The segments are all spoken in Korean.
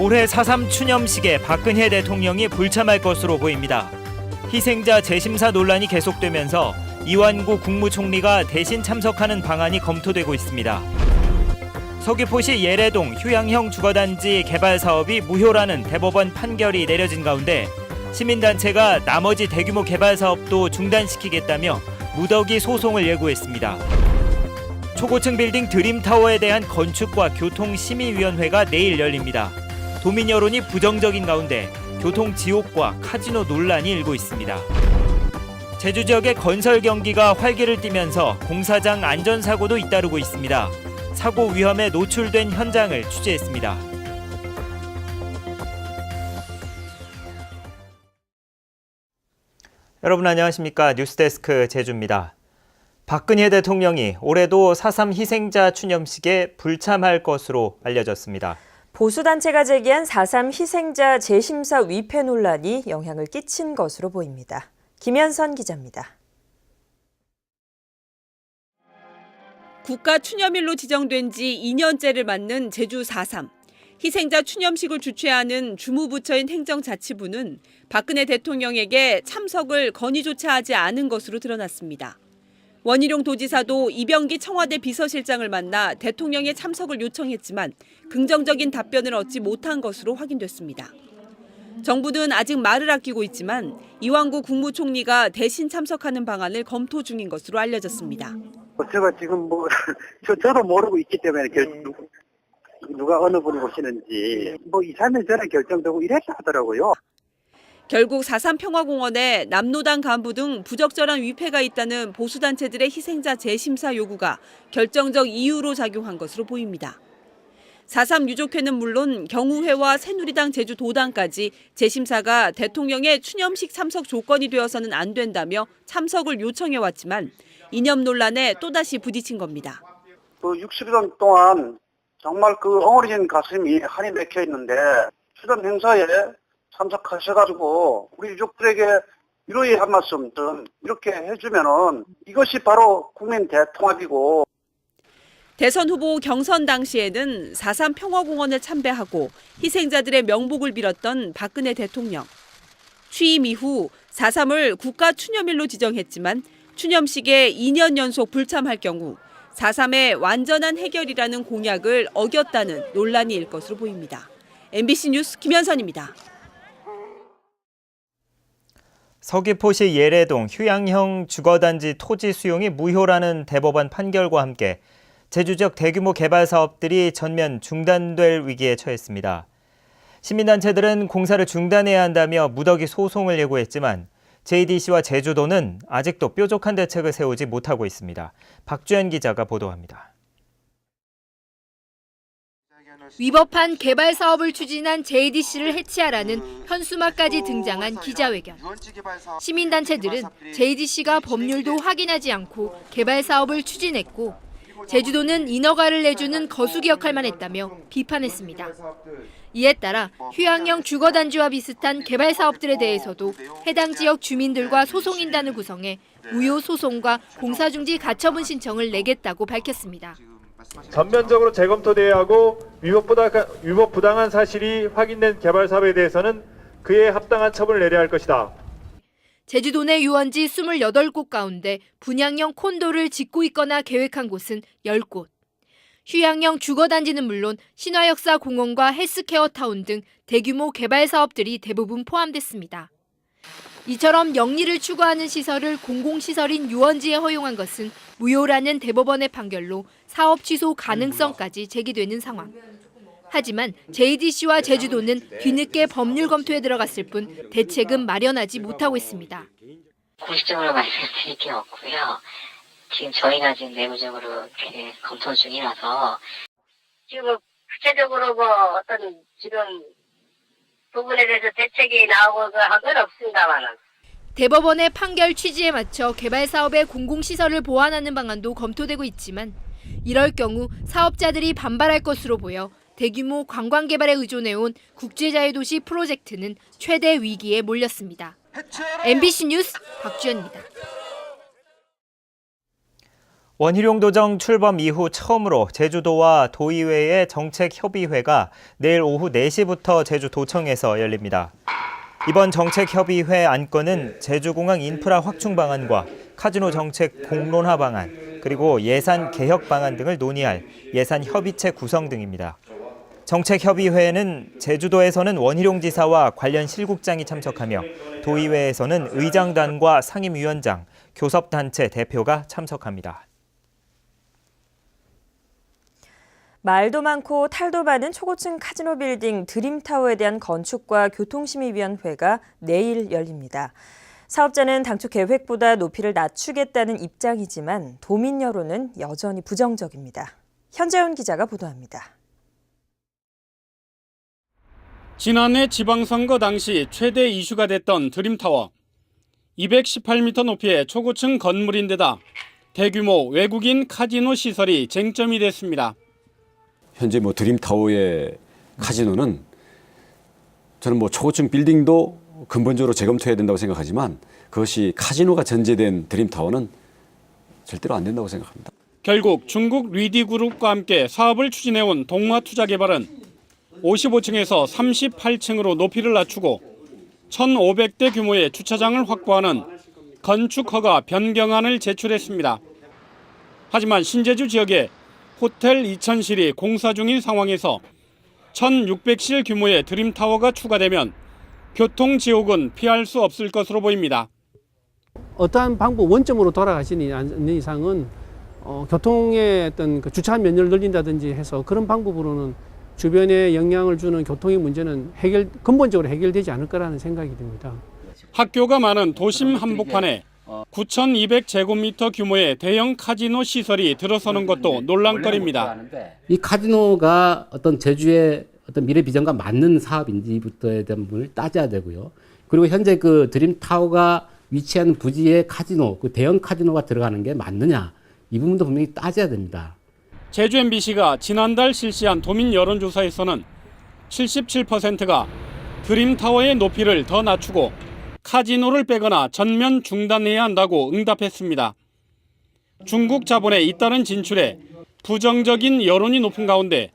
올해 4.3 추념식에 박근혜 대통령이 불참할 것으로 보입니다. 희생자 재심사 논란이 계속되면서 이완구 국무총리가 대신 참석하는 방안이 검토되고 있습니다. 서귀포시 예래동 휴양형 주거단지 개발 사업이 무효라는 대법원 판결이 내려진 가운데 시민단체가 나머지 대규모 개발 사업도 중단시키겠다며 무더기 소송을 예고했습니다. 초고층 빌딩 드림타워에 대한 건축과 교통심의위원회가 내일 열립니다. 도민 여론이 부정적인 가운데 교통 지옥과 카지노 논란이 일고 있습니다. 제주 지역의 건설 경기가 활기를 띠면서 공사장 안전사고도 잇따르고 있습니다. 사고 위험에 노출된 현장을 취재했습니다. 여러분 안녕하십니까? 뉴스데스크 제주입니다. 박근혜 대통령이 올해도 4.3 희생자 추념식에 불참할 것으로 알려졌습니다. 보수단체가 제기한 4.3 희생자 재심사 위패 논란이 영향을 끼친 것으로 보입니다. 김현선 기자입니다. 국가 추념일로 지정된 지 2년째를 맞는 제주 4.3. 희생자 추념식을 주최하는 주무부처인 행정자치부는 박근혜 대통령에게 참석을 건의조차 하지 않은 것으로 드러났습니다. 원희룡 도지사도 이병기 청와대 비서실장을 만나 대통령의 참석을 요청했지만 긍정적인 답변을 얻지 못한 것으로 확인됐습니다. 정부는 아직 말을 아끼고 있지만 이완구 국무총리가 대신 참석하는 방안을 검토 중인 것으로 알려졌습니다. 제가 지금 저도 모르고 있기 때문에 누가 어느 분이 오시는지 2, 3일 전에 결정되고 이랬다 하더라고요. 결국 4.3 평화공원에 남로당 간부 등 부적절한 위패가 있다는 보수단체들의 희생자 재심사 요구가 결정적 이유로 작용한 것으로 보입니다. 4.3 유족회는 물론 경우회와 새누리당 제주도당까지 재심사가 대통령의 추념식 참석 조건이 되어서는 안 된다며 참석을 요청해왔지만 이념 논란에 또다시 부딪힌 겁니다. 60년 동안 정말 엉어리진 가슴이 한이 맥혀 있는데 추념 행사에 참석하셔가지고 우리 유족들에게 위로의 한 말씀 좀 이렇게 해주면은 이것이 바로 국민 대통합이고. 대선 후보 경선 당시에는 4.3 평화공원을 참배하고 희생자들의 명복을 빌었던 박근혜 대통령. 취임 이후 4.3을 국가 추념일로 지정했지만 추념식에 2년 연속 불참할 경우 4.3의 완전한 해결이라는 공약을 어겼다는 논란이 일 것으로 보입니다. MBC 뉴스 김현선입니다. 서귀포시 예래동 휴양형 주거단지 토지 수용이 무효라는 대법원 판결과 함께 제주 지역 대규모 개발 사업들이 전면 중단될 위기에 처했습니다. 시민단체들은 공사를 중단해야 한다며 무더기 소송을 예고했지만 JDC와 제주도는 아직도 뾰족한 대책을 세우지 못하고 있습니다. 박주연 기자가 보도합니다. 위법한 개발 사업을 추진한 JDC를 해체하라는 현수막까지 등장한 기자회견. 시민단체들은 JDC가 법률도 확인하지 않고 개발 사업을 추진했고 제주도는 인허가를 내주는 거수기 역할만 했다며 비판했습니다. 이에 따라 휴양형 주거단지와 비슷한 개발 사업들에 대해서도 해당 지역 주민들과 소송인단을 구성해 무효 소송과 공사중지 가처분 신청을 내겠다고 밝혔습니다. 전면적으로 재검토돼야 하고 위법부당한 사실이 확인된 개발 사업에 대해서는 그에 합당한 처분을 내려야 할 것이다. 제주도 내 유원지 28곳 가운데 분양형 콘도를 짓고 있거나 계획한 곳은 10곳. 휴양형 주거단지는 물론 신화역사공원과 헬스케어타운 등 대규모 개발 사업들이 대부분 포함됐습니다. 이처럼 영리를 추구하는 시설을 공공시설인 유원지에 허용한 것은 무효라는 대법원의 판결로 사업 취소 가능성까지 제기되는 상황. 하지만 JDC와 제주도는 뒤늦게 법률 검토에 들어갔을 뿐 대책은 마련하지 못하고 있습니다. 공식적으로 말씀드릴 게 없고요. 지금 저희가 내부적으로 검토 중이라서 지금 구체적으로 어떤 지금 부분에 대해서 대책이 나오고 한 건 없습니다만은. 대법원의 판결 취지에 맞춰 개발 사업의 공공시설을 보완하는 방안도 검토되고 있지만 이럴 경우 사업자들이 반발할 것으로 보여 대규모 관광 개발에 의존해온 국제자유도시 프로젝트는 최대 위기에 몰렸습니다. MBC 뉴스 박주연입니다. 원희룡 도정 출범 이후 처음으로 제주도와 도의회의 정책협의회가 내일 오후 4시부터 제주도청에서 열립니다. 이번 정책협의회 안건은 제주공항 인프라 확충 방안과 카지노 정책 공론화 방안, 그리고 예산 개혁 방안 등을 논의할 예산 협의체 구성 등입니다. 정책협의회에는 제주도에서는 원희룡 지사와 관련 실국장이 참석하며 도의회에서는 의장단과 상임위원장, 교섭단체 대표가 참석합니다. 말도 많고 탈도 많은 초고층 카지노 빌딩 드림타워에 대한 건축과 교통심의위원회가 내일 열립니다. 사업자는 당초 계획보다 높이를 낮추겠다는 입장이지만 도민 여론은 여전히 부정적입니다. 현재훈 기자가 보도합니다. 지난해 지방선거 당시 최대 이슈가 됐던 드림타워. 218m 높이의 초고층 건물인데다 대규모 외국인 카지노 시설이 쟁점이 됐습니다. 현재 드림타워의 카지노는 저는 초고층 빌딩도 근본적으로 재검토해야 된다고 생각하지만 그것이 카지노가 전제된 드림타워는 절대로 안 된다고 생각합니다. 결국 중국 리디그룹과 함께 사업을 추진해온 동화투자개발은 55층에서 38층으로 높이를 낮추고 1,500대 규모의 주차장을 확보하는 건축허가 변경안을 제출했습니다. 하지만 신제주 지역에 호텔 2,000실이 공사 중인 상황에서 1,600실 규모의 드림타워가 추가되면 교통지옥은 피할 수 없을 것으로 보입니다. 어떠한 방법 원점으로 돌아가시지 않는 이상은 교통의 어떤 주차한 면적을 늘린다든지 해서 그런 방법으로는 주변에 영향을 주는 교통의 문제는 근본적으로 해결되지 않을 거라는 생각이 듭니다. 학교가 많은 도심 한복판에 9,200제곱미터 규모의 대형 카지노 시설이 들어서는 것도 논란거리입니다. 이 카지노가 어떤 제주의 어떤 미래 비전과 맞는 사업인지부터에 대한 부분을 따져야 되고요. 그리고 현재 그 드림타워가 위치한 부지에 카지노, 그 대형 카지노가 들어가는 게 맞느냐, 이 부분도 분명히 따져야 됩니다. 제주 MBC가 지난달 실시한 도민 여론조사에서는 77%가 드림타워의 높이를 더 낮추고 카지노를 빼거나 전면 중단해야 한다고 응답했습니다. 중국 자본의 잇따른 진출에 부정적인 여론이 높은 가운데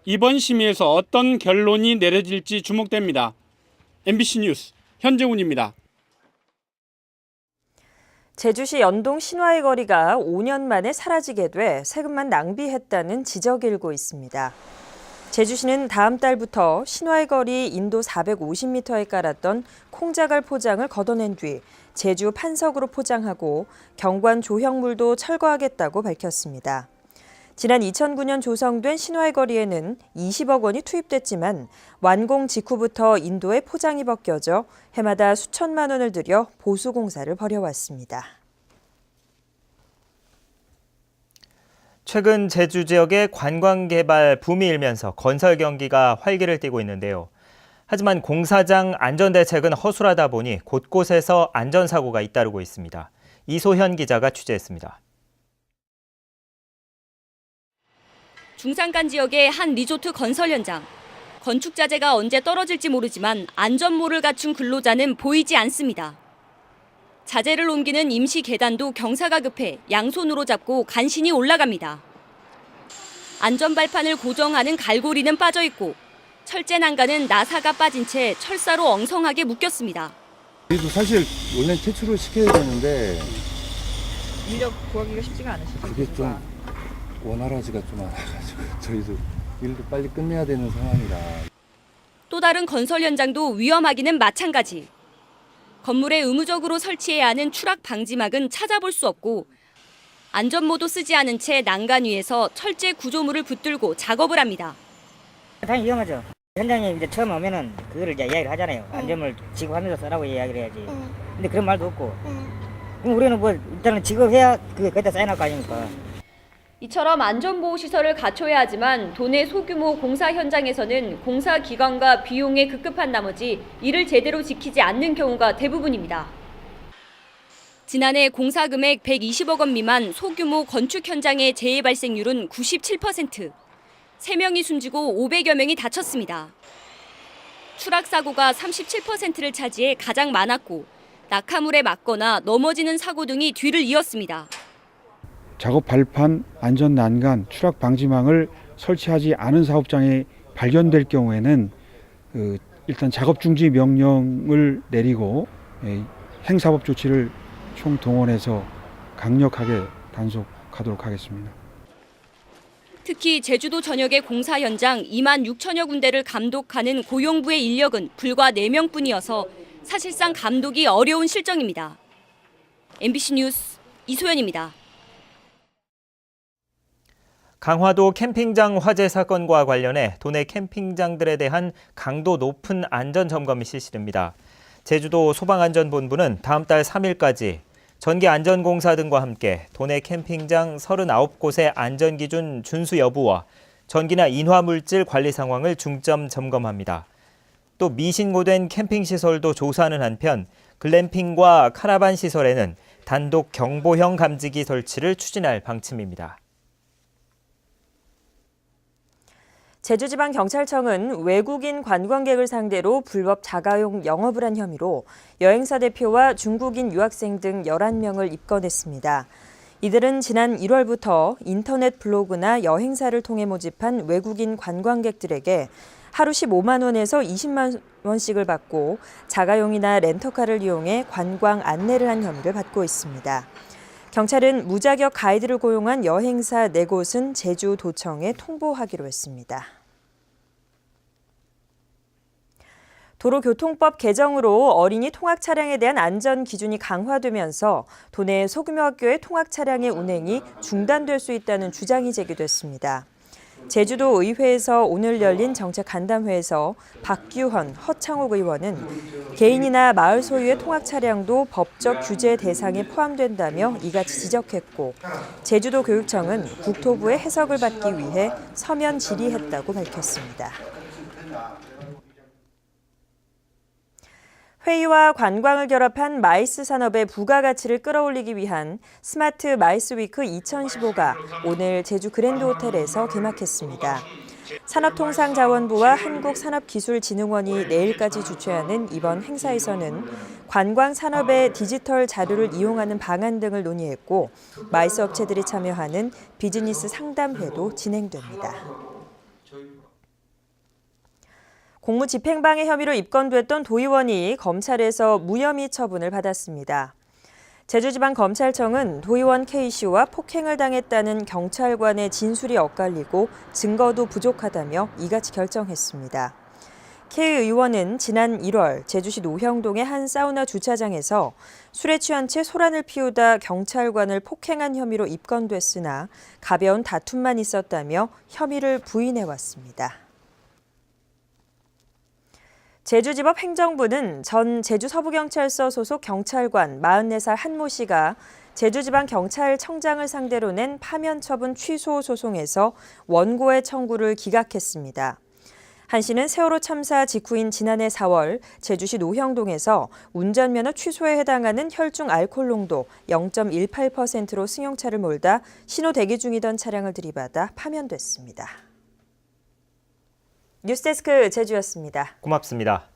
이번 심의에서 어떤 결론이 내려질지 주목됩니다. MBC 뉴스 현재훈입니다. 제주시 연동 신화의 거리가 5년 만에 사라지게 돼 세금만 낭비했다는 지적이 일고 있습니다. 제주시는 다음 달부터 신화의 거리 인도 450m에 깔았던 콩자갈 포장을 걷어낸 뒤 제주 판석으로 포장하고 경관 조형물도 철거하겠다고 밝혔습니다. 지난 2009년 조성된 신화의 거리에는 20억 원이 투입됐지만 완공 직후부터 인도에 포장이 벗겨져 해마다 수천만 원을 들여 보수 공사를 벌여왔습니다. 최근 제주 지역의 관광 개발 붐이 일면서 건설 경기가 활기를 띠고 있는데요. 하지만 공사장 안전대책은 허술하다 보니 곳곳에서 안전사고가 잇따르고 있습니다. 이소현 기자가 취재했습니다. 중산간 지역의 한 리조트 건설 현장. 건축 자재가 언제 떨어질지 모르지만 안전모를 갖춘 근로자는 보이지 않습니다. 자재를 옮기는 임시 계단도 경사가 급해 양손으로 잡고 간신히 올라갑니다. 안전발판을 고정하는 갈고리는 빠져 있고 철제 난간은 나사가 빠진 채 철사로 엉성하게 묶였습니다. 저희도 사실 원래 퇴출을 시켜야 되는데 인력 구하기가 쉽지가 않으시죠? 그게 좀 원활하지가 좀 않아가지고 저희도 일도 빨리 끝내야 되는 상황이라. 또 다른 건설 현장도 위험하기는 마찬가지. 건물에 의무적으로 설치해야 하는 추락 방지막은 찾아볼 수 없고 안전모도 쓰지 않은 채 난간 위에서 철제 구조물을 붙들고 작업을 합니다. 당연히 위험하죠. 현장에 이제 처음 오면은 그거를 이제 이야기를 하잖아요. 안전을 지급하면서 쓰라고 이야기를 해야지. 근데 그런 말도 없고. 그럼 우리는 일단은 지급해야 그게 거기다 사인할 거 아닙니까? 이처럼 안전보호시설을 갖춰야 하지만 도내 소규모 공사 현장에서는 공사 기간과 비용에 급급한 나머지 이를 제대로 지키지 않는 경우가 대부분입니다. 지난해 공사 금액 120억 원 미만 소규모 건축 현장의 재해 발생률은 97%. 3명이 숨지고 500여 명이 다쳤습니다. 추락 사고가 37%를 차지해 가장 많았고 낙하물에 맞거나 넘어지는 사고 등이 뒤를 이었습니다. 작업 발판, 안전 난간, 추락 방지망을 설치하지 않은 사업장이 발견될 경우에는 일단 작업 중지 명령을 내리고 행사법 조치를 총동원해서 강력하게 단속하도록 하겠습니다. 특히 제주도 전역의 공사 현장 2만 6천여 군데를 감독하는 고용부의 인력은 불과 4명뿐이어서 사실상 감독이 어려운 실정입니다. MBC 뉴스 이소연입니다. 강화도 캠핑장 화재 사건과 관련해 도내 캠핑장들에 대한 강도 높은 안전 점검이 실시됩니다. 제주도 소방안전본부는 다음 달 3일까지 전기안전공사 등과 함께 도내 캠핑장 39곳의 안전기준 준수 여부와 전기나 인화물질 관리 상황을 중점 점검합니다. 또 미신고된 캠핑시설도 조사하는 한편 글램핑과 카라반 시설에는 단독 경보형 감지기 설치를 추진할 방침입니다. 제주지방경찰청은 외국인 관광객을 상대로 불법 자가용 영업을 한 혐의로 여행사 대표와 중국인 유학생 등 11명을 입건했습니다. 이들은 지난 1월부터 인터넷 블로그나 여행사를 통해 모집한 외국인 관광객들에게 하루 15만 원에서 20만 원씩을 받고 자가용이나 렌터카를 이용해 관광 안내를 한 혐의를 받고 있습니다. 경찰은 무자격 가이드를 고용한 여행사 4곳은 제주도청에 통보하기로 했습니다. 도로교통법 개정으로 어린이 통학 차량에 대한 안전 기준이 강화되면서 도내 소규모 학교의 통학 차량의 운행이 중단될 수 있다는 주장이 제기됐습니다. 제주도 의회에서 오늘 열린 정책 간담회에서 박규헌, 허창욱 의원은 개인이나 마을 소유의 통학 차량도 법적 규제 대상에 포함된다며 이같이 지적했고, 제주도 교육청은 국토부의 해석을 받기 위해 서면 질의했다고 밝혔습니다. 회의와 관광을 결합한 마이스 산업의 부가가치를 끌어올리기 위한 스마트 마이스 위크 2015가 오늘 제주 그랜드 호텔에서 개막했습니다. 산업통상자원부와 한국산업기술진흥원이 내일까지 주최하는 이번 행사에서는 관광산업의 디지털 자료를 이용하는 방안 등을 논의했고, 마이스 업체들이 참여하는 비즈니스 상담회도 진행됩니다. 공무집행방해 혐의로 입건됐던 도의원이 검찰에서 무혐의 처분을 받았습니다. 제주지방검찰청은 도의원 K씨와 폭행을 당했다는 경찰관의 진술이 엇갈리고 증거도 부족하다며 이같이 결정했습니다. K 의원은 지난 1월 제주시 노형동의 한 사우나 주차장에서 술에 취한 채 소란을 피우다 경찰관을 폭행한 혐의로 입건됐으나 가벼운 다툼만 있었다며 혐의를 부인해왔습니다. 제주지법 행정부는 전 제주서부경찰서 소속 경찰관 44살 한모 씨가 제주지방경찰청장을 상대로 낸 파면처분 취소 소송에서 원고의 청구를 기각했습니다. 한 씨는 세월호 참사 직후인 지난해 4월 제주시 노형동에서 운전면허 취소에 해당하는 혈중 알코올 농도 0.18%로 승용차를 몰다 신호 대기 중이던 차량을 들이받아 파면됐습니다. 뉴스데스크 제주였습니다. 고맙습니다.